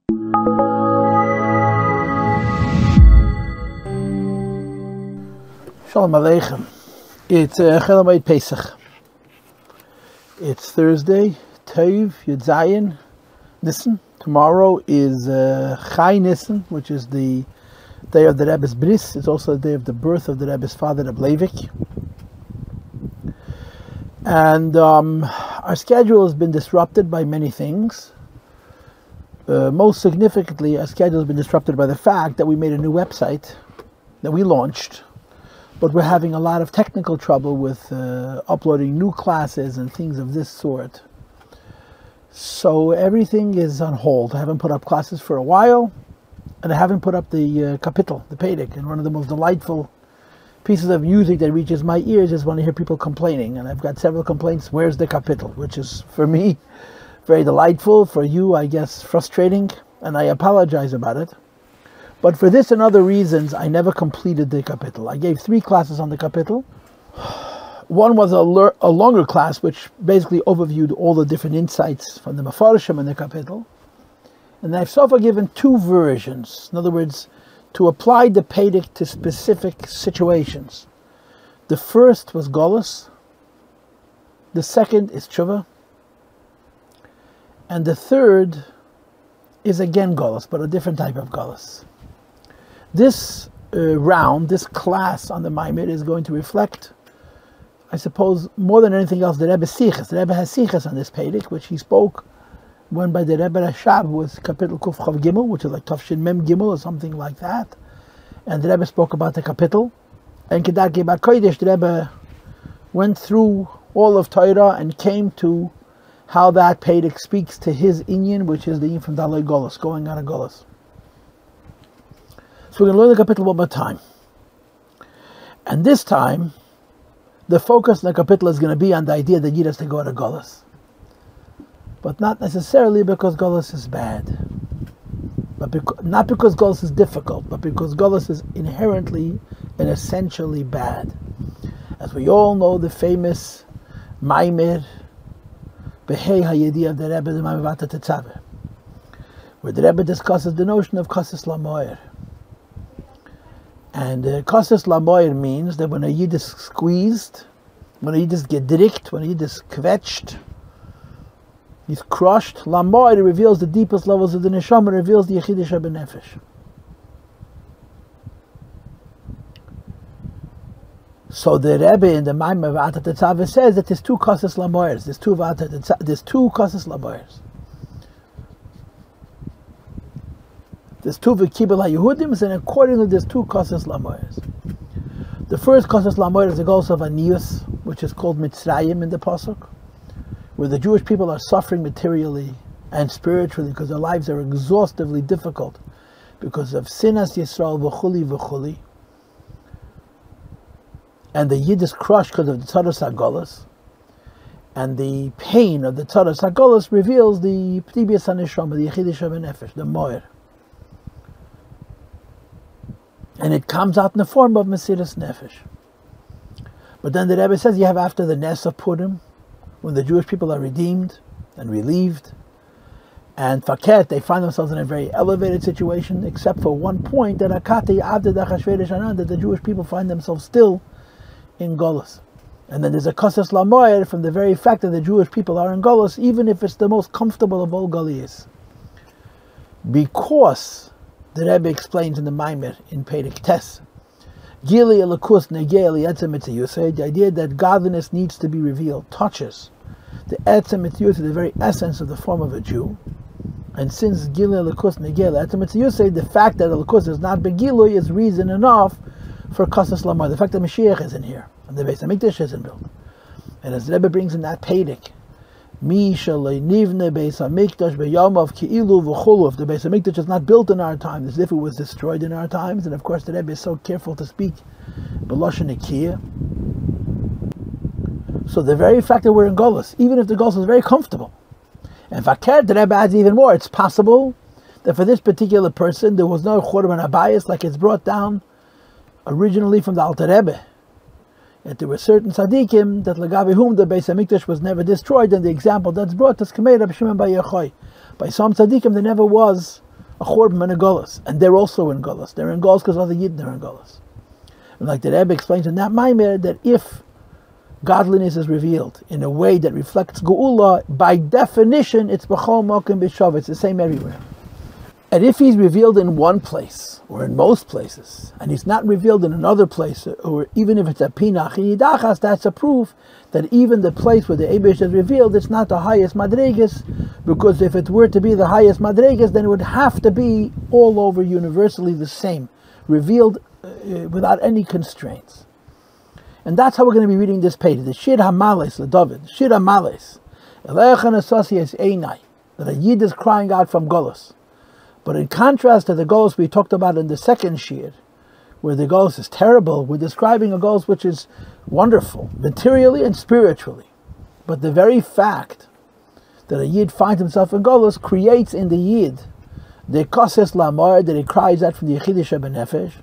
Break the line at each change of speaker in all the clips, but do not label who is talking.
Shalom Aleichem. It's Chol Hamoed Pesach. It's Thursday, Tov Yud Zayin Nisan. Tomorrow is Chai Nisan, which is the day of the Rebbe's Bris. It's also the day of the birth of the Rebbe's father, Reb Leivik. And our schedule has been disrupted by many things. Most significantly, our schedule has been disrupted by the fact that we made a new website that we launched, but we're having a lot of technical trouble with uploading new classes and things of this sort. So everything is on hold. I haven't put up classes for a while, and I haven't put up the kapitel, the Pedic. And one of the most delightful pieces of music that reaches my ears is when I hear people complaining. And I've got several complaints, where's the kapitel? Which is, for me, very delightful. For you, I guess, frustrating. And I apologize about it. But for this and other reasons, I never completed the kapitel. I gave 3 classes on the kapitel. One was a longer class, which basically overviewed all the different insights from the Mefarshim and the kapitel. And I've so far given 2 versions. In other words, to apply the Pedic to specific situations. The first was Golus. The second is Tshuva. And the third is again Golus, but a different type of Golus. This round, this class on the Maimer is going to reflect, I suppose, more than anything else, the Rebbe's Sichas. The Rebbe has Sichas on this Pedic, which he spoke when by the Rebbe Rashab was Kapitel Kuf Chav Gimel, which is like Tafshin Mem Gimel or something like that. And the Rebbe spoke about the Kapitel. And Kedat Gebat Kodesh, the Rebbe went through all of Torah and came to how that Pedic speaks to his Inyan, which is the Inyan from Dalai Golos, going out of Golos. So we're going to learn the Kapitel one more time. And this time, the focus in the Kapitel is going to be on the idea that Yid has to go out of Golos. But not necessarily because Golos is bad. But not because Golos is difficult, but because Golos is inherently and essentially bad. As we all know, the famous Maimer, Behei HaYedi of the Rebbe, the Maimer Vata Tetzaveh, where the Rebbe discusses the notion of Kosis Lamoyer. And Kosis Lamoyer means that when a Yid is squeezed, when a Yid is gedrikt, when a Yid is kvetched, he's crushed. Lamoyer reveals the deepest levels of the neshama, reveals the Yechidish HaBenefesh. So the Rebbe in the Maimer Vata Tetzaveh says that there's 2 Kosis Lamoyers, there's 2 Kosis Lamoyers. There's 2 V'kibel HaYehudim, and accordingly there's 2 Kosis Lamoyers. The first Kosis Lamoyer is the Golos of Anius, which is called Mitzrayim in the Pasuk, where the Jewish people are suffering materially and spiritually because their lives are exhaustively difficult because of Sinas Yisrael v'chuli v'chuli. And the Yid is crushed because of the Tzaros HaGolos. And the pain of the Tzaros HaGolos reveals the P'tibiyas HaNeshama, the Yechidish HaBenefesh, the Moer. And it comes out in the form of Mesiras Nefesh. But then the Rebbe says you have after the Nes of Purim, when the Jewish people are redeemed and relieved, and Faket, they find themselves in a very elevated situation, except for one point, that Akati Avdei Achashverosh Hanan, that the Jewish people find themselves still in Golos. And then there's a Kosis Lamoyer from the very fact that the Jewish people are in Golos, even if it's the most comfortable of all Galiyas. Because the Rebbe explains in the Maimer in Pedic Tes, Gili Elikus Negei Etzem Mitzvah, the idea that godliness needs to be revealed, touches the Etzem Mitzvah, the very essence of the form of a Jew. And since Gili Elikus Negei Etzem Mitzvah, the fact that Elikus has not been Gilui is reason enough for Kosis Lamoyer. The fact that Mashiach isn't here, and the Beis HaMikdash isn't built. And as the Rebbe brings in that Pedic, Mi shalei nivne Beis HaMikdash b'yamav ki'ilu v'chulu. If the Beis HaMikdash is not built in our time, as if it was destroyed in our times, and of course the Rebbe is so careful to speak b'lashon nekiyah. So the very fact that we're in Golos, even if the Golos is very comfortable, and Vaker, the Rebbe adds even more, it's possible that for this particular person there was no Churban Abayis like it's brought down originally from the Alter Rebbe. Yet there were certain tzaddikim that Lagavi whom the Beis HaMikdash was never destroyed, and the example that's brought is Kamei Reb Shimon Bar Yochai. By some tzaddikim there never was a churban and a Golos, and they're also in Golos. They're in Golos because other Yidden are in Golos. And like the Rebbe explains in that Maimer, that if godliness is revealed in a way that reflects Geula, by definition, it's B'chol Mokim B'Shav. It's the same everywhere. And if he's revealed in one place, or in most places, and he's not revealed in another place, or even if it's a Pinach Yidachas, that's a proof that even the place where the Eibush is revealed, it's not the highest Madregas, because if it were to be the highest Madregas, then it would have to be all over universally the same, revealed without any constraints. And that's how we're going to be reading this page, the Shir HaMales, the David, Shir HaMales, Elechan Asosias Einai, that a Yid is crying out from Golos. But in contrast to the Golos we talked about in the second Shir, where the Golos is terrible, we're describing a Golos which is wonderful, materially and spiritually. But the very fact that a Yid finds himself in Golos creates in the Yid the Koses Lamar, that he cries out from the Yechidish Benefesh.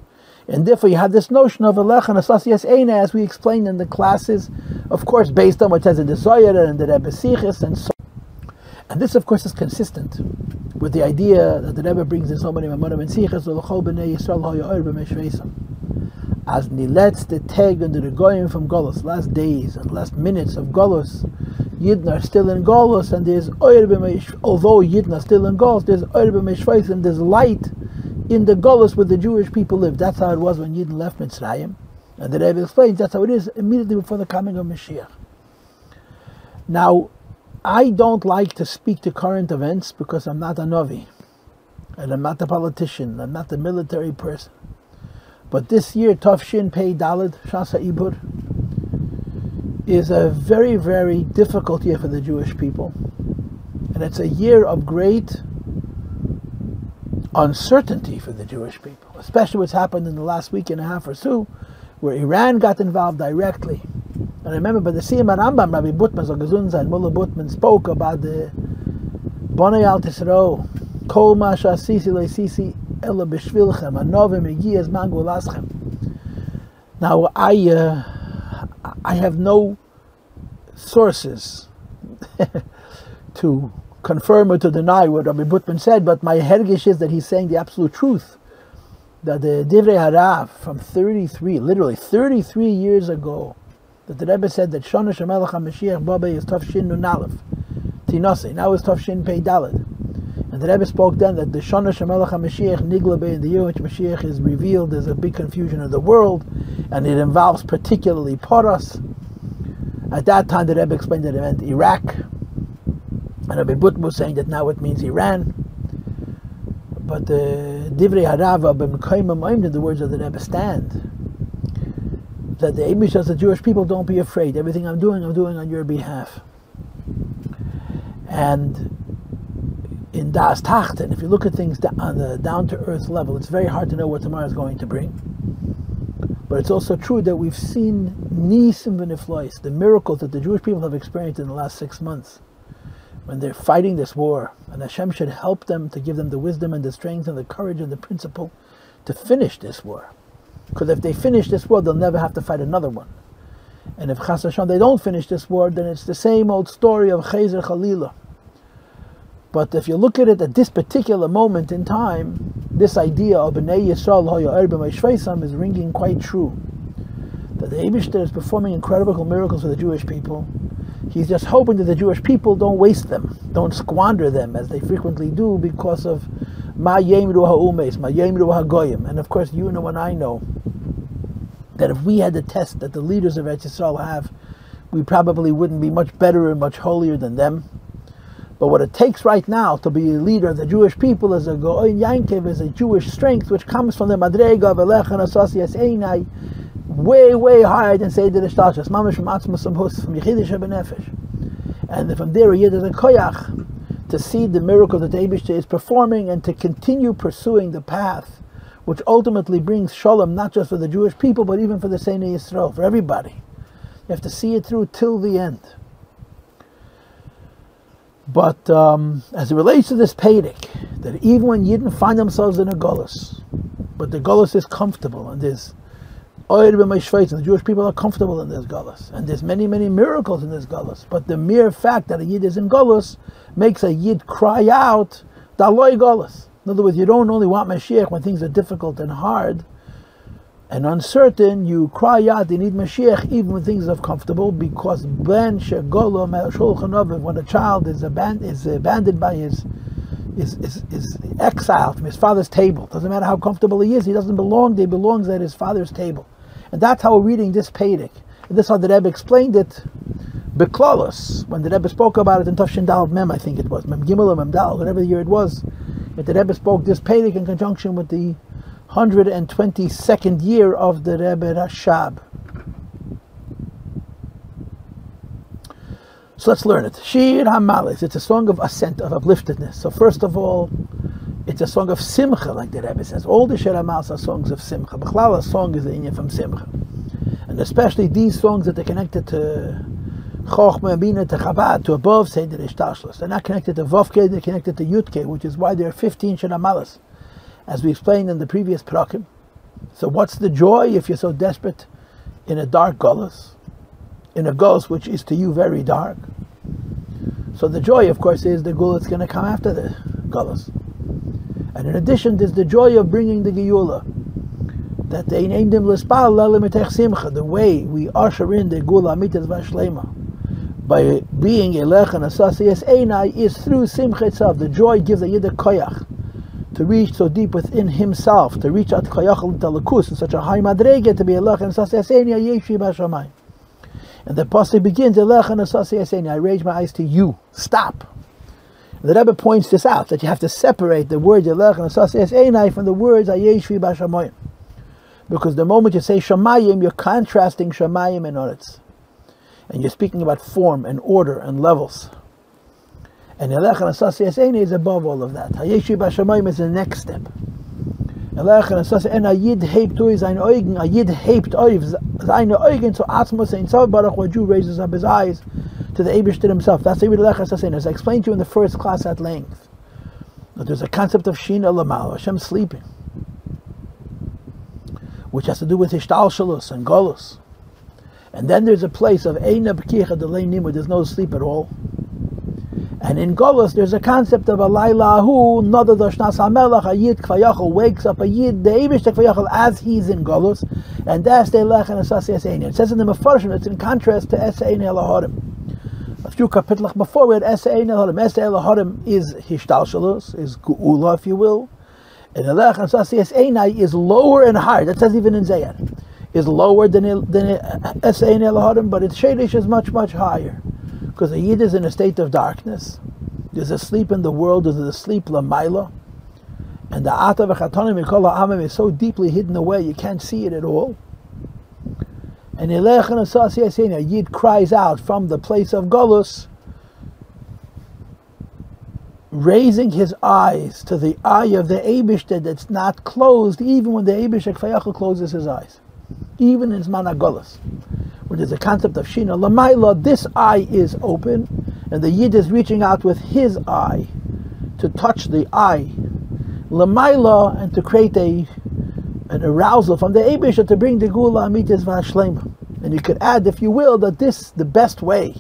And therefore you have this notion of Elechan Asasias Einai, as we explained in the classes, of course based on what says in the Zohar and the Rebbe Sichos and so on. And this of course is consistent with the idea that the Rebbe brings in so many Mamorim and Sichos, L'chol b'nei Yisrael ha'yo'er b'meshveisam. As Niletz the Teg under the Goyim from Golos, last days and last minutes of Golos, Yidden are still in Golos, and there's oyer b'mesh, although Yidden are still in Golos, there's oyer b'meshveisam, there's light in the Golos where the Jewish people live. That's how it was when Yidden left Mitzrayim. And the Rebbe explains that's how it is immediately before the coming of Mashiach. Now, I don't like to speak to current events because I'm not a Novi, and I'm not a politician, I'm not a military person. But this year, Tafshin Pei Daled, Shasa Ibur, is a very, very difficult year for the Jewish people. And it's a year of great uncertainty for the Jewish people, especially what's happened in the last week and a half or so, where Iran got involved directly. And I remember by the Siyam Rambam, Rabbi Butman, Zagazunza, and Mullah Butman spoke about the Bonai Al Tisro, Kol Ma Shasisi Leisisi Ela Bishvilchem, Anovim Igi Ezman Gulaschem. Now, I have no sources to confirm or to deny what Rabbi Butman said, but my hergish is that he's saying the absolute truth. That the Divrei Harav from 33, literally 33 years ago, that the Rebbe said that Shana Shemelech HaMashiach Baba is Tafshin Nun Aleph, Tinase, now is Tafshin Pei Daled. And the Rebbe spoke then that the Shana Shemelech HaMashiach Nigla in the year which Mashiach is revealed, there's a big confusion of the world, and it involves particularly Poros. At that time the Rebbe explained that it meant Iraq, and Rabbi Butman was saying that now it means Iran. But the Divrei Harava b'mekayim in the words of the Rebbe stand, that the Eibush says the Jewish people, don't be afraid. Everything I'm doing on your behalf. And in Das Tachten, if you look at things on the down-to-earth level, it's very hard to know what tomorrow is going to bring. But it's also true that we've seen Nisim v'niflois, the miracles that the Jewish people have experienced in the last 6 months, when they're fighting this war, and Hashem should help them to give them the wisdom and the strength and the courage and the principle to finish this war. Because if they finish this war, they'll never have to fight another one. And if Chas Hashem, they don't finish this war, then it's the same old story of Chazer Chalila. But if you look at it at this particular moment in time, this idea of B'nai Yisrael Hoya Erbem Shveisam is ringing quite true. That the Eibishter is performing incredible miracles for the Jewish people. He's just hoping that the Jewish people don't waste them, don't squander them, as they frequently do, because of Ma Yemru HaUmes, Ma Yemru HaGoyim. And of course, you know and I know that if we had the test that the leaders of Eretz Yisrael have, we probably wouldn't be much better and much holier than them. But what it takes right now to be a leader of the Jewish people is a Go'in Yankev, is a Jewish strength which comes from the Madrega of Elechan Asosias Einai, way, way higher than Seder Ishtachas, Mamash from Atzmas Samhus, from Yechidish Benefesh. And from there, a Yid is a koyach to see the miracle that the Eibishter is performing and to continue pursuing the path which ultimately brings shalom, not just for the Jewish people, but even for the Seinei Yisrael, for everybody. You have to see it through till the end. But as it relates to this Pedic, that even when Yidden find themselves in a Golus, but the Golus is comfortable, and there's and the Jewish people are comfortable in this Golus, and there's many, many miracles in this Golus, but the mere fact that a Yid is in Golus makes a Yid cry out, Daloi Golus. In other words, you don't only want Mashiach when things are difficult and hard and uncertain, you cry out, you need Mashiach even when things are comfortable, because when a child is abandoned by is exiled from his father's table. Doesn't matter how comfortable he is, he doesn't belong there, he belongs at his father's table. And that's how we're reading this Pedic. And this is how the Rebbe explained it, Beklalos, when the Rebbe spoke about it in Tafshin Dal Mem, I think it was, Mem Gimel or Mem Dal, whatever year it was, that the Rebbe spoke this Pedic in conjunction with the 122nd year of the Rebbe Rashab. So let's learn it. Shir HaMalis, it's a song of ascent, of upliftedness. So first of all, it's a song of Simcha, like the Rebbe says. All the Shir HaMalis are songs of Simcha. B'chlal, a song is the inyan from Simcha. And especially these songs that are connected to Chochmah, Bina, to Chabad, to above Seder Ishtashlus. They're not connected to Vavke, they're connected to Yudke, which is why there are 15 Shir HaMalis, as we explained in the previous Parakim. So what's the joy if you're so desperate in a dark Golus? In a Golus which is to you very dark. So the joy, of course, is the Gula that's going to come after the Golus. And in addition, there's the joy of bringing the Geula, that they named him L'spal L'Limitech Simcha, the way we usher in the Gula Amitas Vashlema, by being Elech and Asasiyas Einai, is through Simcha itself. The joy gives a Yid Koyach to reach so deep within himself, to reach out Koyach L'Talakus in such a high Madrege, to be Elech and Asasiyas Einai Yeshi Bashamayim. And the pasuk begins, Elech and Asasiyas Einai, I raise my eyes to you. Stop. And the Rebbe points this out, that you have to separate the word Elech and Asasiyas Einai from the words Ayeshi Bashamayim. Because the moment you say Shamayim, you're contrasting Shamayim and Oretz. And you're speaking about form and order and levels. And Elech and Asasiyas Einai is above all of that. Hayeshi Bashamayim is the next step. Elech and Asasiyas Einai, Yid hebt oi sein Eugen, a Yid hebt oi seine Eugen zu Atzmos ein Zav Baruch, where Jew raises up his eyes to the Eibishter himself. That's the Elech and Asasiyas Einai. As I explained to you in the first class at length, that there's a concept of Shina Lamal, Hashem sleeping, which has to do with Hishtalshalus and Golus. And then there's a place of Eina B'kicha Deleinim, where there's no sleep at all. And in Golus, there's a concept of a Lailahu, Nada Doshnas HaMelech, a Yid Kvayachal wakes up, a Yid, the Eivish Kvayachal, as he's in Golus, and that's the Elech and Asasiyas Einai. It says in the Mefarshim, it's in contrast to Esa Einai Laharim. A few kapitals before, we had Esa Einai Laharim. Esa Einai Laharim is Hishtalshalus, is Geula, if you will. And Elech and Asasiyas Einai is lower and higher. That says even in Zayar. Is lower than Esa Einai Laharim, but its Shadish is much, much higher. Because the Yid is in a state of darkness. There's a sleep in the world, there's a sleep Lamaila. And the Ata v'chatonim Mikol ha'amim is so deeply hidden away, you can't see it at all. And Elech and Asasiyas Einai, Yid cries out from the place of Golus, raising his eyes to the eye of the Eibishter that's not closed, even when the Eibishter Kvayachal closes his eyes. Even in Zman HaGolus, where there's a concept of Shina Lamaila, this eye is open, and the Yid is reaching out with his eye to touch the eye Lamaila, and to create an arousal from the Eibishter to bring the Gula Amitis Vashlema. And you could add, if you will, that this the best way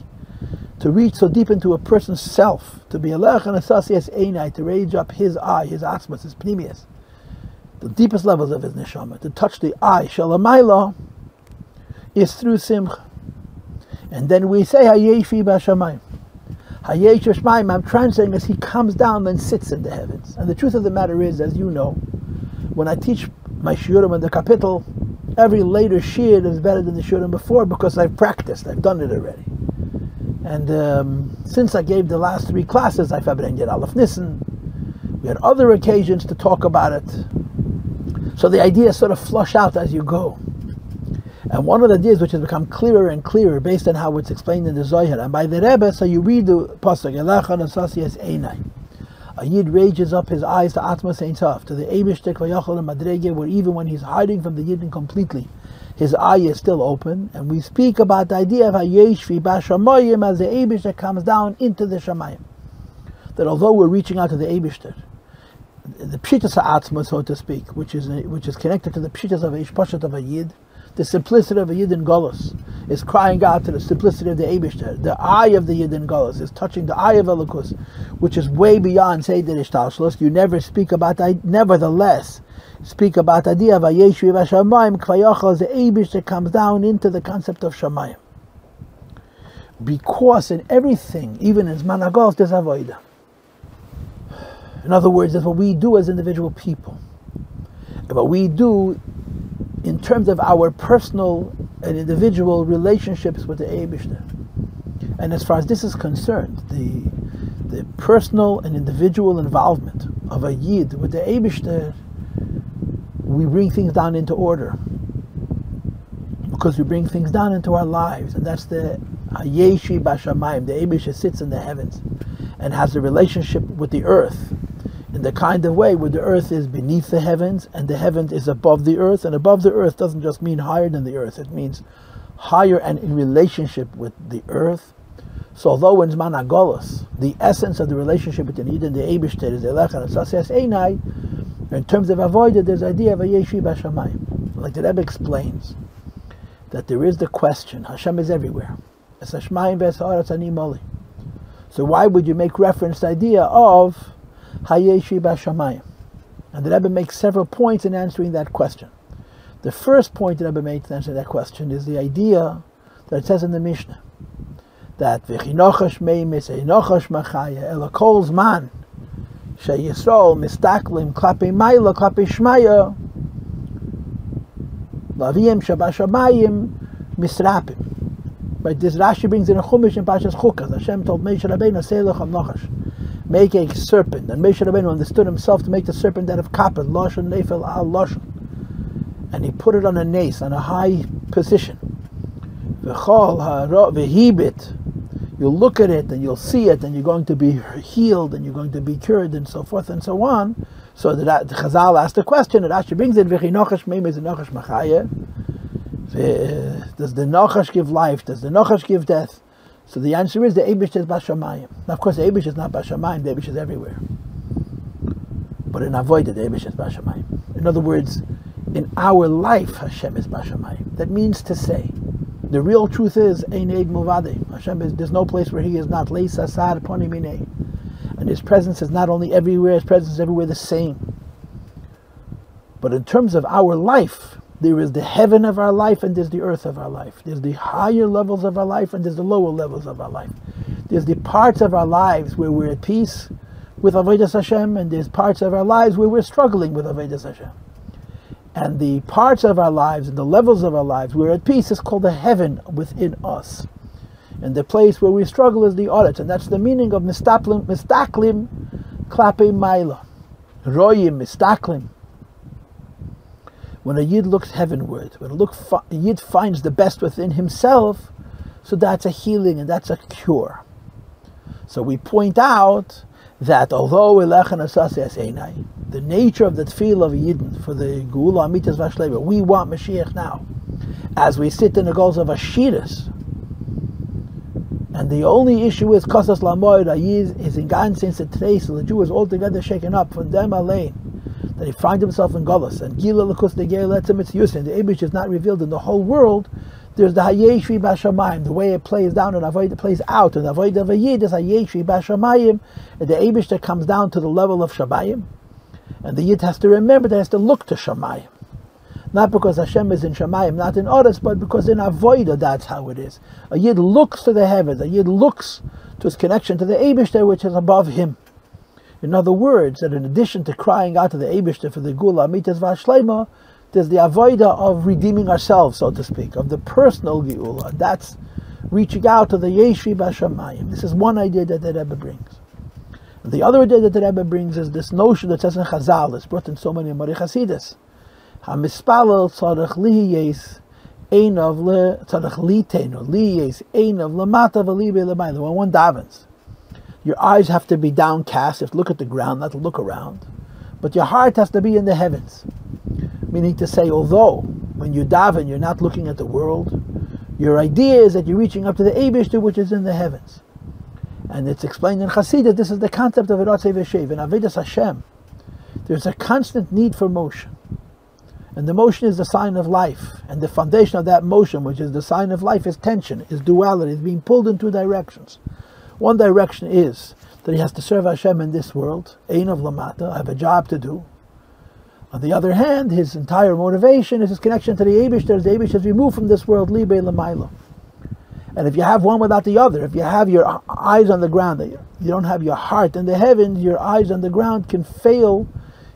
to reach so deep into a person's self, to be Elech and Asasiyas Einai, to raise up his eye, his Atzmas, his Pnimius, the deepest levels of his neshama, to touch the eye, Shalamayla, is through Simcha. And then we say, Hayeshi Bashamayim. Hayesh Bashamayim, I'm translating as he comes down and sits in the heavens. And the truth of the matter is, as you know, when I teach my shiurim in the capital, every later shiur is better than the shiurim before, because I've practiced, I've done it already. And since I gave the last 3 classes, I've Yad Aleph Nissen, we had other occasions to talk about it. So the ideas sort of flush out as you go. And one of the ideas which has become clearer and clearer based on how it's explained in the Zohar and by the Rebbe, so you read the pasuk, Elech and Asasiyas Einai. A Yid raises up his eyes to Atmas Ein Sof, to the Eibishter Kvayachal and Madrege, where even when he's hiding from the Yidden completely, his eye is still open. And we speak about the idea of Hayeshvi Bashamayim, as the Eibishter comes down into the Shamayim. That although we're reaching out to the Eibishter, the Pshitas HaAtzma, so to speak, which is connected to the Pshitas of Ishpashat of a Yid, the simplicity of a Yid in Golus, is crying out to the simplicity of the Eibishter. The eye of the Yid in Golus is touching the eye of Elokus, which is way beyond Seder Ishtalshlus. You never speak about, nevertheless, speak about the idea of Vayeshu Vashamayim, Kvayachal, the Eibishter comes down into the concept of Shamayim. Because in everything, even in Zman HaGolus, there's Avodah. In other words, that's what we do as individual people. And what we do in terms of our personal and individual relationships with the Eibishter. And as far as this is concerned, the personal and individual involvement of a Yid with the Eibishter, we bring things down into order. Because we bring things down into our lives. And that's the Hayeshi Bashamayim. The Eibishter sits in the heavens and has a relationship with the earth in the kind of way where the earth is beneath the heavens and the heavens is above the earth. And above the earth doesn't just mean higher than the earth, it means higher and in relationship with the earth. So although in Zman HaGolus, the essence of the relationship between Yid and the Eibishter is Elech and Asasias Einai, in terms of Avodah, there's the idea of a Yeshi Bashamayim. Like the Rebbe explains, that there is the question, Hashem is everywhere. So why would you make reference to the idea of Hayeshi Bashamayim? And the Rebbe makes several points in answering that question. The first point the Rebbe made to answer that question is the idea that it says in the Mishnah that V'chinochash meimis einochash machaya ela kol zman sheYisrael mistaklim klapi mayla klapi shmaya laviyim shabashamayim misrapim. Right, this Rashi brings in a Chumash in Pashas Chukas. Hashem told Moshe Rabbeinu, "Say lechem nochash, make a serpent." And Moshe Rabbeinu understood himself to make the serpent that of kapet, lashon nefel al lashon, and he put it on a nace, on a high position. V'hibit, you'll look at it and you'll see it, and you're going to be healed and you're going to be cured, and so forth and so on. So that the Chazal asked the question, and Rashi brings it, "V'chinochash meimis enochash machaya." Does the Nachash give life? Does the Nachash give death? So the answer is the Eibishter is Bashamayim. Now of course the Eibishter is not Bashamayim, the Eibishter is everywhere. But in Avodah, the Eibishter is Bashamayim. In other words, in our life Hashem is Bashamayim. That means to say, the real truth is Ein Eid Muvadeh. Hashem is, there's no place where He is not. Leis Asar Poni Minei. And His presence is not only everywhere, His presence is everywhere the same. But in terms of our life, there is the heaven of our life and there's the earth of our life. There's the higher levels of our life and there's the lower levels of our life. There's the parts of our lives where we're at peace with Avodas Hashem, and there's parts of our lives where we're struggling with Avodas Hashem. And the parts of our lives and the levels of our lives where we're at peace is called the heaven within us. And the place where we struggle is the audit, and that's the meaning of mistaklim klape maila. Royim mistaklim. When a Yid looks heavenward, when a Yid finds the best within himself, so that's a healing and that's a cure. So we point out that although the nature of the tefillah of a Yidden for the Geula Amitas Vashleba, we want Mashiach now, as we sit in the goals of Ashiras, and the only issue is Kosas Lamoid, a Yid is in Gan since the trace, so the Jew is altogether shaken up from them alone, that he finds himself in Golus, and Gila Lakus the Gay lets him its use, and the Eibush is not revealed in the whole world. There's the Hayeshi Bashamayim, the way it plays down and Avodah plays out, and the Avodah of a Yid is Hayeshi Bashamayim, and the Eibush that comes down to the level of Shamayim, and the Yid has to remember that he has to look to Shamayim. Not because Hashem is in Shamayim, not in Oretz, but because in Avodah that's how it is. A Yid looks to the heavens, a Yid looks to his connection to the Eibush which is above him. In other words, that in addition to crying out to the Eibishter for the Geula Amitas Vashlema, there's the avodah of redeeming ourselves, so to speak, of the personal Geula. That's reaching out to the Yeshi Bashamayim. This is one idea that the Rebbe brings. And the other idea that the Rebbe brings is this notion that says in Chazal, it's brought in so many Mari Chasidus. HaMispalel tzarech liyes einav le tzarech litenu liyes einav lamata v'libe l'mayla. When one davens, your eyes have to be downcast. You have to look at the ground, not to look around. But your heart has to be in the heavens. Meaning to say, although when you daven, you're not looking at the world, your idea is that you're reaching up to the Eibishter, which is in the heavens. And it's explained in Chassidus, this is the concept of Erotzei V'Shev. In Avodas Hashem, there's a constant need for motion. And the motion is the sign of life. And the foundation of that motion, which is the sign of life, is tension, is duality, is being pulled in two directions. One direction is that he has to serve Hashem in this world, Ein of Lamata, I have a job to do. On the other hand, his entire motivation is his connection to the Eibishter. The Eibishter is removed from this world, Libe Lamaila. And if you have one without the other, if you have your eyes on the ground, you don't have your heart in the heavens, your eyes on the ground can fail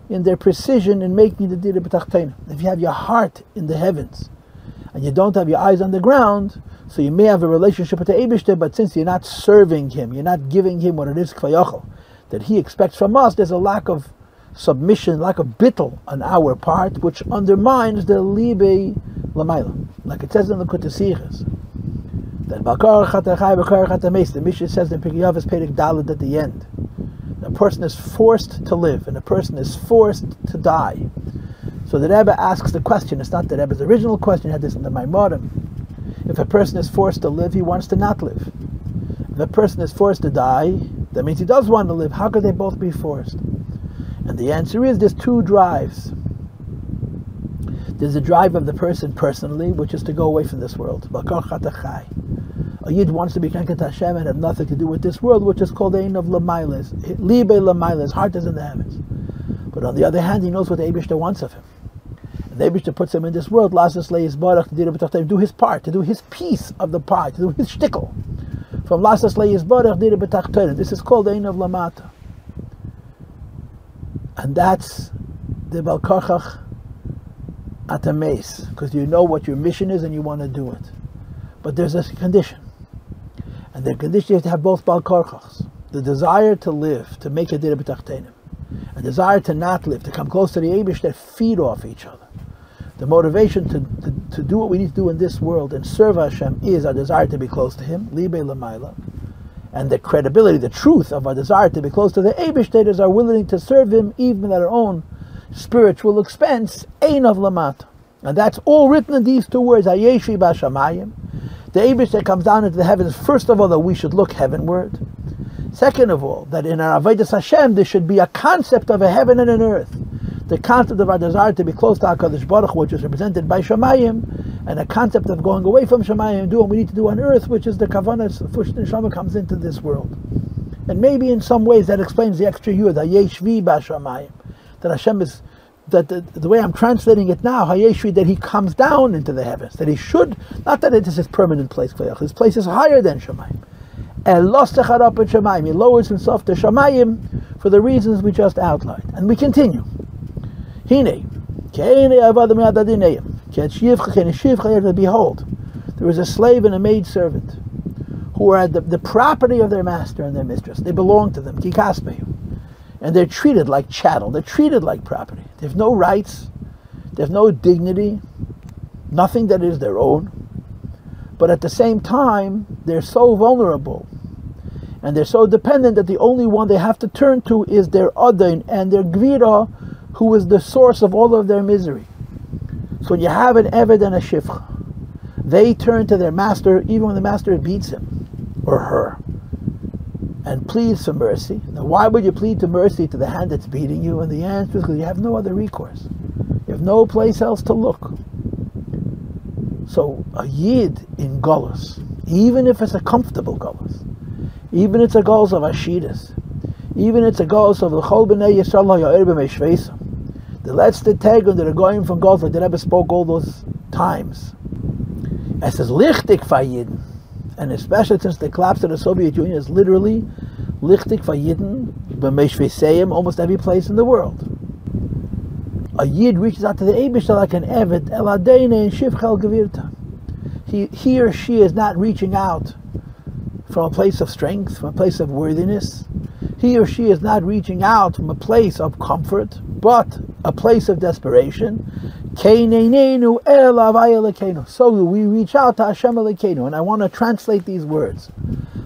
in their precision in making the Dira B'Tachtein. If you have your heart in the heavens, and you don't have your eyes on the ground, so you may have a relationship with the Eibishter, but since you're not serving him, you're not giving him what it is, Kvayachal, that he expects from us, there's a lack of submission, lack of bittul on our part, which undermines the Libe Lamaila. Like it says in the Kutasichas, that the Mishnah says in Pirkei Avos Perek Daled at the end, a person is forced to live and a person is forced to die. So the Rebbe asks the question, it's not the Rebbe's original question, he had this in the Maimorim. If a person is forced to live, he wants to not live. If a person is forced to die, that means he does want to live. How could they both be forced? And the answer is there's two drives. There's a drive of the person personally, which is to go away from this world. A Yid wants to be connected to Hashem and have nothing to do with this world, which is called Ein of Lamailas, Libe Lamailas, his heart is in the heavens. But on the other hand, he knows what the Eibishter wants of him. And the Eibishter puts him in this world, to do his part, to do his piece of the part, to do his shtickle. From Lasas Leis Barach Dira B'Tachtein. This is called Ein of Lamata. And that's the Balkarchach Atameis, because you know what your mission is and you want to do it. But there's a condition. And the condition is to have both Balkarchachs. The desire to live, to make a Dira B'Tachtein. A desire to not live, to come close to the Eibush, that feed off each other. The motivation to do what we need to do in this world and serve Hashem is our desire to be close to Him, Libe Lamaila. And the credibility, the truth of our desire to be close to the Eibush is our willingness to serve Him even at our own spiritual expense, Ein of Lamata. And that's all written in these two words, Hayeshvi B'Shamayim. The Eibush that comes down into the heavens, first of all, that we should look heavenward. Second of all, that in our Avodas Hashem there should be a concept of a heaven and an earth. The concept of our desire to be close to HaKadosh Baruch Hu, which is represented by Shamayim, and a concept of going away from Shamayim and doing what we need to do on earth, which is the Kavanah Fush Neshama comes into this world. And maybe in some ways that explains the extra Yud, Hayeshvi B'Shamayim, that Hashem is, that the way I'm translating it now, Hayeshvi, that He comes down into the heavens, that He should, not that it is His permanent place, His place is higher than Shamayim. He lowers Himself to Shamayim for the reasons we just outlined. And we continue. Behold, there is a slave and a maidservant who are the property of their master and their mistress. They belong to them, and they're treated like chattel. They're treated like property. They have no rights. They have no dignity. Nothing that is their own. But at the same time, they're so vulnerable and they're so dependent that the only one they have to turn to is their Adon and their Gvira, who is the source of all of their misery. So when you have an Eved and a Shifcha, they turn to their master even when the master beats him or her and pleads for mercy. Now why would you plead to mercy to the hand that's beating you? And the answer is because you have no other recourse. You have no place else to look. So a Yid in Golus, even if it's a comfortable Golus, even if it's a Golus of Ashidas, even if it's a Golus of L'chol B'nei Yisrael Ha'ya'ir B'Meishveisa, the letzte Tegun that are going from Golus, like the Rebbe spoke all those times, it says Lichtik Fa'yidin, and especially since the collapse of the Soviet Union is literally Lichtik Fa'yidin B'Meishveiseim, almost every place in the world. A Yid reaches out to the Eibishter like an Evet, El Adeine and Shivchel Gevirta. He or she is not reaching out from a place of strength, from a place of worthiness. He or she is not reaching out from a place of comfort, but a place of desperation. So we reach out to Hashem Elokeinu, and I want to translate these words.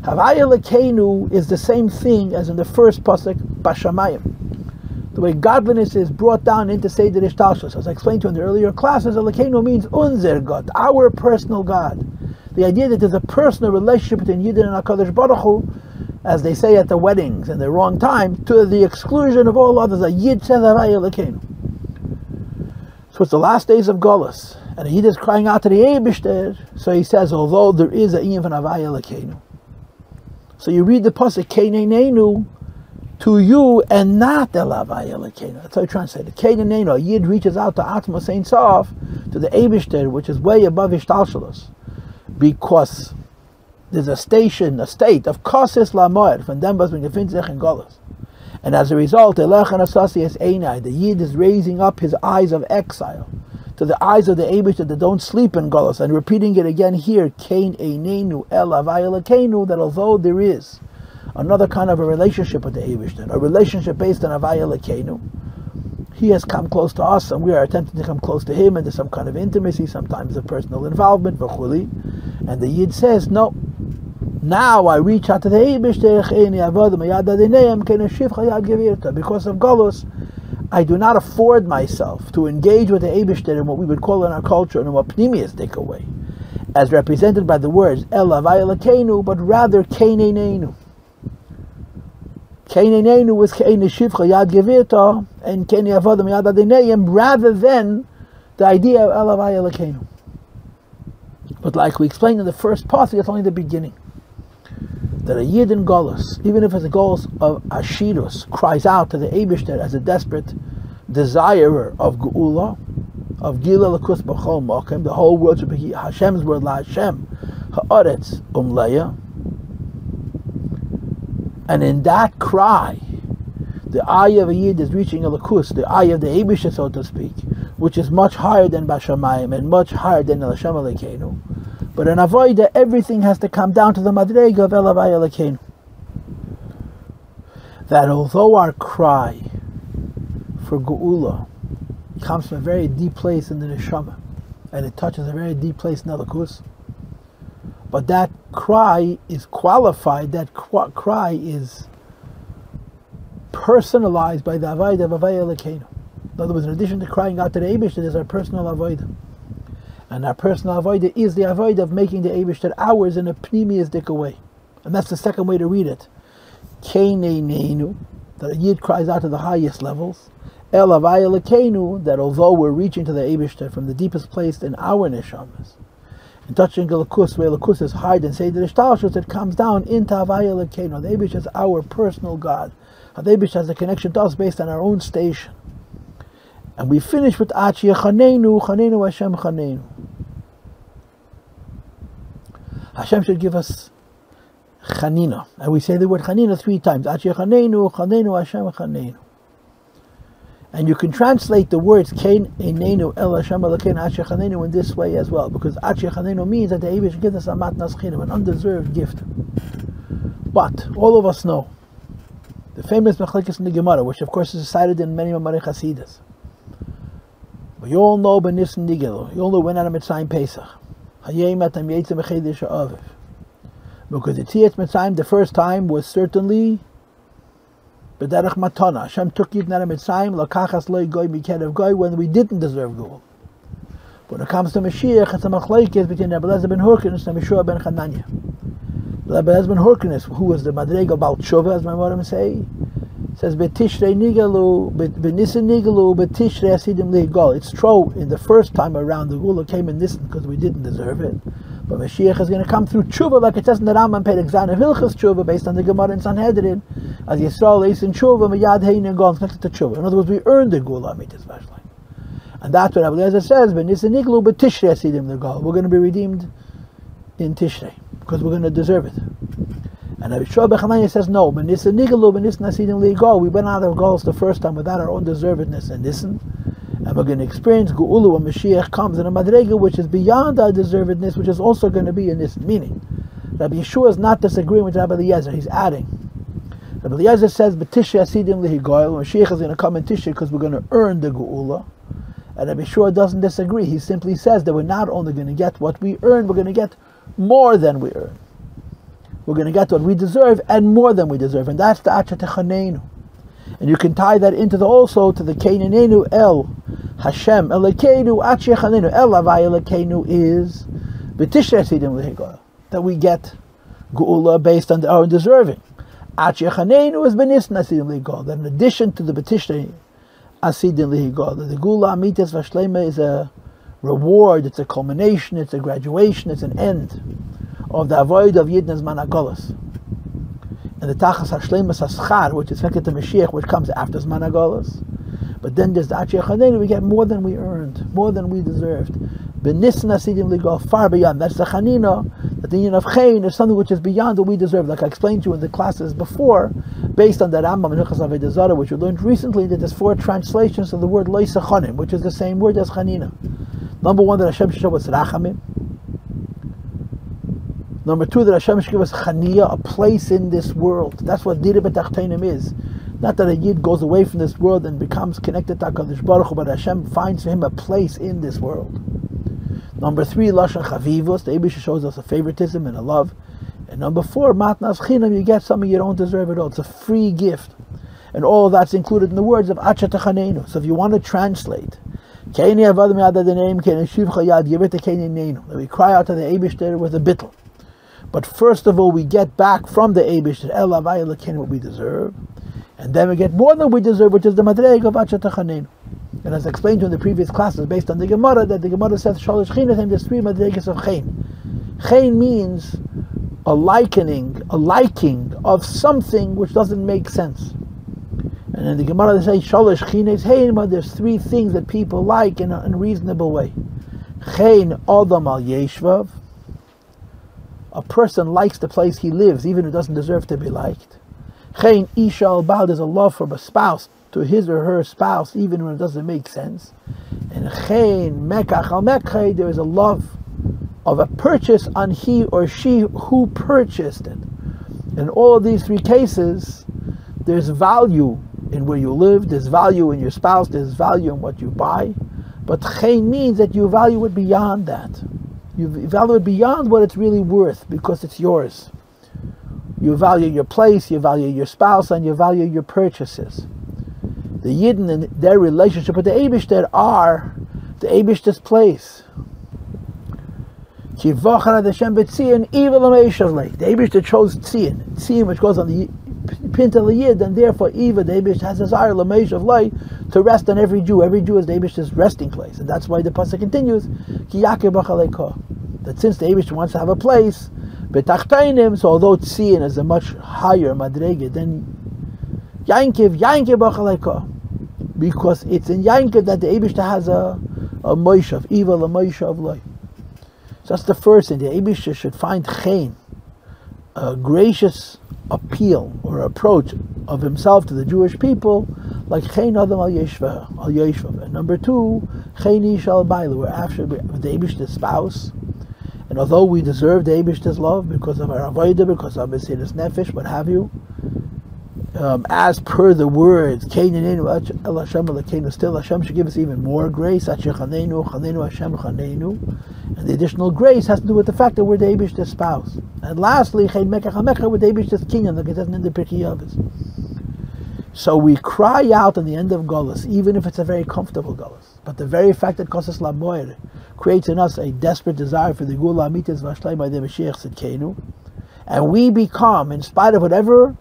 Havaya Elokeinu is the same thing as in the first pasuk, Bashamayim. The way godliness is brought down into Seder Ishtalshus. As I explained to you in the earlier classes, Elokeinu means Unzer God, our personal God. The idea that there's a personal relationship between Yidden and HaKadosh Baruch Hu, as they say at the weddings in the wrong time, to the exclusion of all others. A Yid says Havaya Elokeinu. So So it's the last days of Golus, and he is crying out to the Eibishter. So he says, although there is a Iyam von Havaya Elokeinu. So you read the pasuk Keinenenu to you and not El Havaya Elokeinu. That's how you translate it. Keinenenu, a Yid reaches out to Atmos Ein Sof, to the Eibishter, which is way above Ishtalshalos, because there's a state of Kosis Lamoed, von dem was man gefindt sich in Golus. And as a result, the Yid is raising up his eyes of exile to the eyes of the Eibishter that don't sleep in Golus, and repeating it again here, Kain Einenu El Havaya Elokeinu, that although there is another kind of a relationship with the Eibishter, a relationship based on Havaya Elokeinu, he has come close to us, and we are attempting to come close to him, and there's some kind of intimacy, sometimes a personal involvement, v'chuli. And the Yid says, no, now I reach out to the Eibishter, because of Golus, I do not afford myself to engage with the Eibishter in what we would call in our culture, in what Pnimius take away, as represented by the words El Havaya Elokeinu, but rather Keinenenu. Keinenenu was Kein Shivcha Yad Gevirta, and Kein Yavodim Yad Adonayim, rather than the idea of El Havaya Elokeinu. But like we explained in the first part, it's only the beginning. That a Yid in Golus, even if it's the Golus of Ashirus, cries out to the Eibishter as a desperate desirer of Geula, of Gila Lakus B'chol Mokem, the whole world should be Hashem's word, La Hashem, Ha'aretz Leia. And in that cry, the eye of a Yid is reaching a Lakus, the eye of the Eibishter, so to speak, which is much higher than Bashamayim and much higher than El Hashem Elokeinu. But in Avodah, everything has to come down to the Madrega of El Havaya Elokeinu. That although our cry for Geula comes from a very deep place in the Neshama, and it touches a very deep place in Elikus, but that cry is qualified, that cry is personalized by the Avodah of Havaya Elokeinu. In other words, in addition to crying out to the Eibishter, there's our personal Avodah. And our personal avodah is the avodah of making the Eibishter ours in a pnimiistic way. And that's the second way to read it. Keinenenu, that a Yid cries out to the highest levels. El Havaya Elokeinu, that although we're reaching to the Eibishter from the deepest place in our neshamas, and touching Lakus, where Lakus is high and Seder Ishtalshus, it comes down into Havaya Elokeinu. The Eibishter is our personal God. The Eibishter has a connection to us based on our own station. And we finish with Achi Chanenu, Chanenu Hashem Chanenu. Hashem should give us Chanina. And we say the word Chanina 3 times. Achi Chanenu, Chanenu Hashem Chanenu. And you can translate the words Kein Einenu El Hashem Elokeinu Achi Chanenu in this way as well. Because Achi Chanenu means that the Eibush gives us a matnas chinam, an undeserved gift. But all of us know the famous Machlekes in the Gemara, which of course is cited in many Mamare Chasidus. But you all know Benissen Nigelo. You all know when Adam Mitzrayim Pesach. Because the Tzias Mitzrayim the first time was certainly B'derech Matana. Hashem took Yid Adam Mitzrayim Lakachas Loi Goy Mikerev Goy when we didn't deserve Gul. When it comes to Mashiach, it's a machlekes between Rabbi Eliezer ben Hurkinus and Yeshua ben Chananya. Rabbi Eliezer ben Hurkinus, who was the Madrega Baal Tshuva, as my mother say, says B'tishrei Nigalu, B'nissen Nigalu, B'tishrei Asidim Le'gol. It's true, in the first time around the Gula came in Nissen because we didn't deserve it. But Mashiach is going to come through Tshuva, like it says in the Rambam Perek Zayin of Hilchos Tshuva, based on the Gemara in Sanhedrin, as Yisrael is in Tshuva, Miyad Hein and Gol, connected to Tshuva. In other words, we earned the Gula Amitis Vashlein. And that's what Rabbi Eliezer says, B'nissen Nigalu, B'tishrei Asidim Le'gol. We're going to be redeemed in Tishrei, because we're going to deserve it. And Yeshua ben Chananya says, no, B'nissen Nigalu, B'nissen Asidim Le'gol. We went out of Gols the first time without our own deservedness and Nissen. And we're going to experience Geula when Mashiach comes in a Madrega which is beyond our deservedness, which is also going to be in this meaning. Rabbi Yeshua is not disagreeing with Rabbi Eliezer, he's adding. Rabbi Eliezer says, B'tishrei Asidim Le'goyel, Mashiach is going to come in Tishrei because we're going to earn the Geula. And Rabbi Yeshua doesn't disagree, he simply says that we're not only going to get what we earn, we're going to get more than we earn. We're going to get what we deserve and more than we deserve. And that's the Acha Techanenu. And you can tie that into also to the Keinenenu El Hashem Elokeinu Achi Chanenu El Havaya Elokeinu is B'tishrei Asidim Le'goyel, that we get Geula based on our deserving. Achi Chanenu is B'nissen Asidim Le'goyel, that in addition to the B'tishrei asidin lihigola. The gula amitis vashlema is a reward, it's a culmination, it's a graduation, it's an end of the avoid of Yidn's Managolas. And the Tachas Hashlemas Haschar, which is connected to Mashiach, which comes after Managolas. But then there's the Achia Chanenu, we get more than we earned, more than we deserved. Benisna Sidim Ligo, far beyond. That's the Chanina, that the union of Chayin is something which is beyond what we deserve. Like I explained to you in the classes before, based on the Rambam and Hilchos Avodah Zarah, which we learned recently, that there's 4 translations of the word Lo Sachanim, which is the same word as Chanina. Number 1, that Hashem should show us Rachamim. Number 2, that Hashem should give us Chaniya, a place in this world. That's what Dira B'Tachteinim is. Not that a Yid goes away from this world and becomes connected to HaKadosh Baruch Hu, but Hashem finds for him a place in this world. Number 3, Lashon Chavivos, the Eibusha shows us a favoritism and a love. And number 4, Matnas Chinam, you get something you don't deserve at all. It's a free gift. And all of that's included in the words of Acha Tachanenu. So if you want to translate, that we cry out to the Eibishter with a bittul. But first of all, we get back from the Eibishter, El Havai Elokeinu, what we deserve. And then we get more than we deserve, which is the Madreg of Acha Tachanenu. And as I explained to you in the previous classes, based on the Gemara, that the Gemara says, Shalosh Chinas, there's 3 Madregas of Chayin. Chayin means a liking of something which doesn't make sense. And in the Gemara they say, Shalosh Chines Hein, but there's 3 things that people like in a reasonable way. Chein Adam al Yeshvav. A person likes the place he lives, even if it doesn't deserve to be liked. Chein Isha al Baal, there's a love from a spouse to his or her spouse, even when it doesn't make sense. And Chein Mekach al Mekche, there is a love of a purchase on he or she who purchased it. In all of these 3 cases, there's value in where you live, there's value in your spouse, there's value in what you buy. But Chein means that you value it beyond that. You value it beyond what it's really worth, because it's yours. You value your place, you value your spouse, and you value your purchases. The Yidden and their relationship with the Eibishter are the Eibishter's place. The Eibishter chose Tzion, which goes on the pint of the Yid, and therefore Eva, the Eibishter, has a desire Lamesh of light to rest on every Jew. Every Jew is the Eibishter's resting place, and that's why the pasuk continues, that since the Eibishter wants to have a place, so although Tzion is a much higher madrege than Yankiv B'Chaleika, because it's in Yankiv that the Eibishter has a Moshav, Eva, a Moshav of light. So that's the first thing. The Eibishter should find Chein, a gracious appeal or approach of himself to the Jewish people, like Chein Adam al Yeshvav. And number 2, Chein Isha al Baal, we're after the Eibishter's spouse. And although we deserve the Eibishter's love because of our avodah, because of Mesiras Nefesh, what have you, as per the words, still Hashem should give us even more grace. And the additional grace has to do with the fact that we're the Eibishter's spouse. And lastly, we're the Eibishter's kinyan, like it says in the Pirkei Avos. So we cry out in the end of Golus, even if it's a very comfortable Golus. But the very fact that Kosas Lamoyer creates in us a desperate desire for the Gula Amitis Vashlai by the Mashiach Tzidkeinu, and we become, in spite of whatever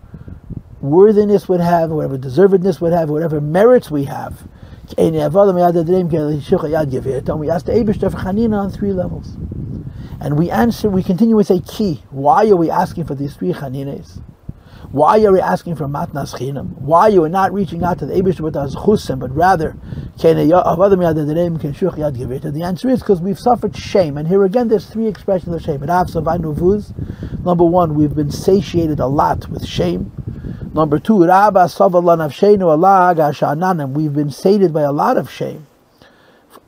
worthiness would have, whatever deservedness would have, whatever merits we have, and we ask the Eibishter for Chanina on 3 levels. And we continue with a key. Why are we asking for these 3 Chanines? Why are we asking for Matnas Chinam? Why are we not reaching out to the Eibishter with our Zchusim, but rather, the answer is because we've suffered shame. And here again, there's 3 expressions of shame. Number 1, we've been satiated a lot with shame. Number 2, we've been sated by a lot of shame.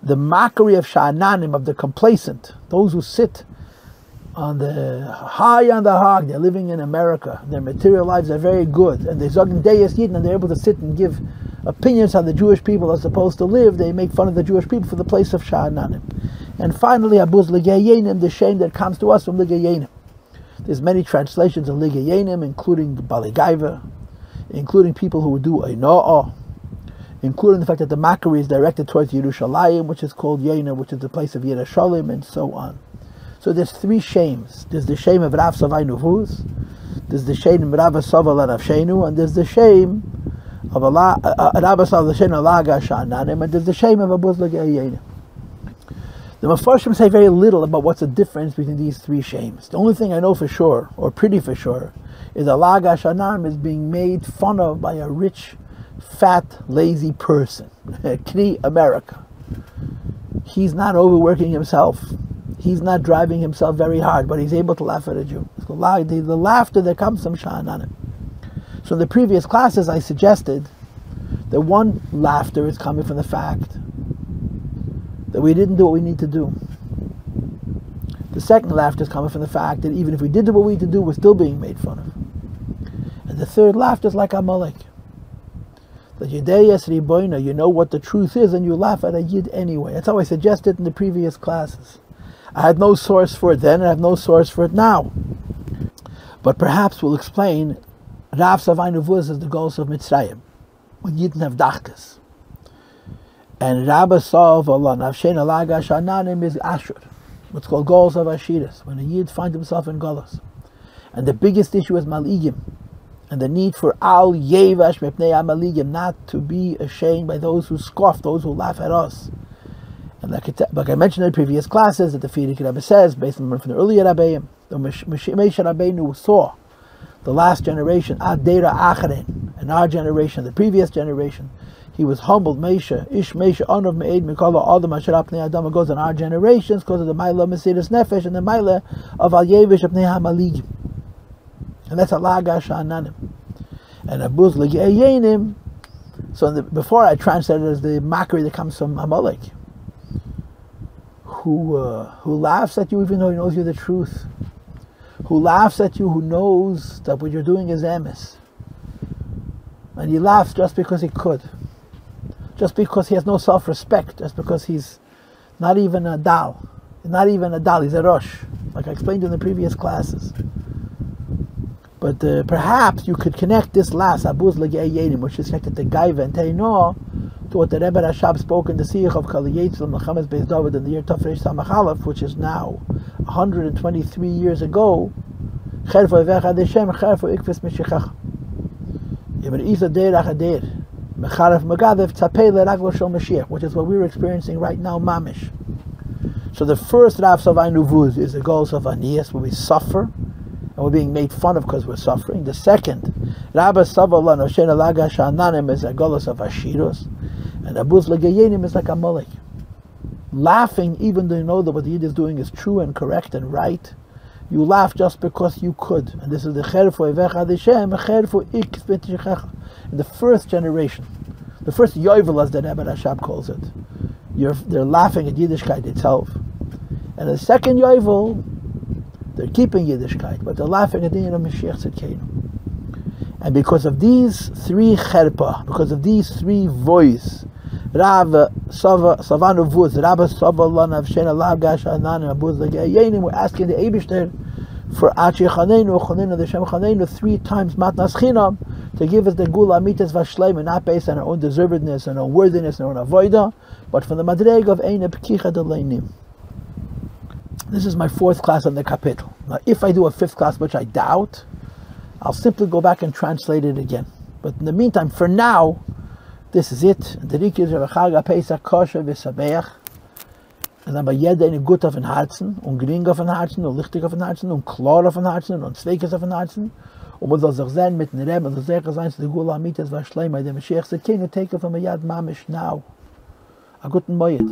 The mockery of Sha'ananim, of the complacent, those who sit on the hog, they're living in America, their material lives are very good, and they're Zogin Deis Yidden, and they're able to sit and give opinions on the Jewish people are supposed to live. They make fun of the Jewish people for the place of Sha'ananim. And finally, Abuz Ligayenim, the shame that comes to us from Ligayenim. There's many translations of Ligayenim, including Baligaiva, including people who would do Eino'ah, including the fact that the mockery is directed towards Yerushalayim, which is called Yeina, which is the place of Yerushalayim, and so on. So there's 3 shames. There's the shame of Rav Savai Nuvuz, there's the shame of Rav Saval and Avshenu, and there's the shame of Rabba Sav the Shem Alaga Sha'ananim, and there's the shame of Abuz L'Ge'ayenim. The Mefarshim say very little about what's the difference between these three shames. The only thing I know for sure, or pretty for sure, is Alaga Sha'ananim is being made fun of by a rich, fat, lazy person. Kri America. He's not overworking himself. He's not driving himself very hard, but he's able to laugh at a Jew. The laughter that comes from Sha'ananim. So in the previous classes I suggested that one laughter is coming from the fact that we didn't do what we need to do. The second laughter is coming from the fact that even if we did do what we need to do, we're still being made fun of. And the third laughter is like Amalek. That Yedeyas Riboina, you know what the truth is and you laugh at a Yid anyway. That's how I suggested in the previous classes. I had no source for it then, and I have no source for it now. But perhaps we'll explain Rav Savai Nuvuz is the goals of Mitzrayim, when Yidden have dachkas. And Rabba Sav Allah Navshen Alaga Sha'ananim is Ashur, what's called goals of Ashiras, when a Yid finds himself in Golos. And the biggest issue is Maligim, and the need for Al Yevash Mepnei Maligim, not to be ashamed by those who scoff, those who laugh at us. And like I mentioned in previous classes, that the Frierdiker Rebbe says, based on from the earlier Rabbeim, the Moshe Rabbeinu saw the last generation, Ad Deira Acharin, and our generation, the previous generation, he was humbled. Mesha, Ish Mesha, Onav Me'ed Mikala Adam Asher Apnei Adam, goes in our generations because of the Maila Mesiras Nefesh and the Maila of Al Yevish Apnei HaMaligim. And that's Alaga Sha'ananim. And Abuz L'Ge'ayenim, so before I translated it as the mockery that comes from Amalek, who laughs at you even though he knows you're the truth, who laughs at you, who knows that what you're doing is emes, and he laughs just because he could, just because he has no self-respect, just because he's not even a dal, he's a rosh, like I explained in the previous classes. But perhaps you could connect this last Abuz L'Ge'ayenim, which is connected to Gaiva and Teino, to what the Rebbe Rashab spoke in the Siyach of Kali Yetzel Mechames Beis David in the year Tafresh Samach Aleph, which is now 123 years ago. Cherfo Evecha Deshem, Cherfo Ikvis Mishichach. Yevir Isa Deir Achadir, Mecharef Megadev Tzapei L'Raglo Shel Mashiach, which is what we're experiencing right now, Mamish. So the first Rav Savai Nuvuz is the goals of Aniyas, where we suffer, and we're being made fun of because we're suffering. The second, Rabba Savala Noshen Alaga Sha'ananim, is a golos of Ashiros, and Abuz L'Ge'ayenim is like Amalek. Laughing, even though you know that what the Yid is doing is true and correct and right, you laugh just because you could. And this is the Cherfo Evecha Deshem, Cherfo Ikvis Mishichach. In the first generation, the first Yovel, as the Rebbe Rashab calls it, they're laughing at Yiddishkeit itself. And the second Yovel, they're keeping Yiddishkeit, but they're laughing at the Yin of Mashiach Tzidkeinu. And because of these three cherpa, because of these three voice, Rav Savanu Vuz, Rabba Savala Navshen Alaga Sha'ananim, Abuz L'Ge'ayenim, we're asking the Eibishter for Achi Chanenu, Chanenu, the Shem Chanenu, 3 times Matnas Chinam, to give us the Gula Amitas Vashleim, and not based on our own deservedness and our own worthiness and our own avoida, but from the Madreg of Eine P'kicha Deleinim. This is my 4th class on the kapitel. Now, if I do a 5th class, which I doubt, I'll simply go back and translate it again. But in the meantime, for now, this is it. The Rikis of Chaga Pesach Kosher V'Sabeach. Und aber jeder eine gut auf den Herzen, und gering auf den Herzen, und lichtig auf den Herzen, und klar auf den Herzen, und zweikes auf den Herzen. Und man soll sich sein mit den Reben, und sicher sein zu der Gula Amitas war schleim, bei dem Mashiach Tzidkeinu, take it from a Yad Mamish now. A guten Moed.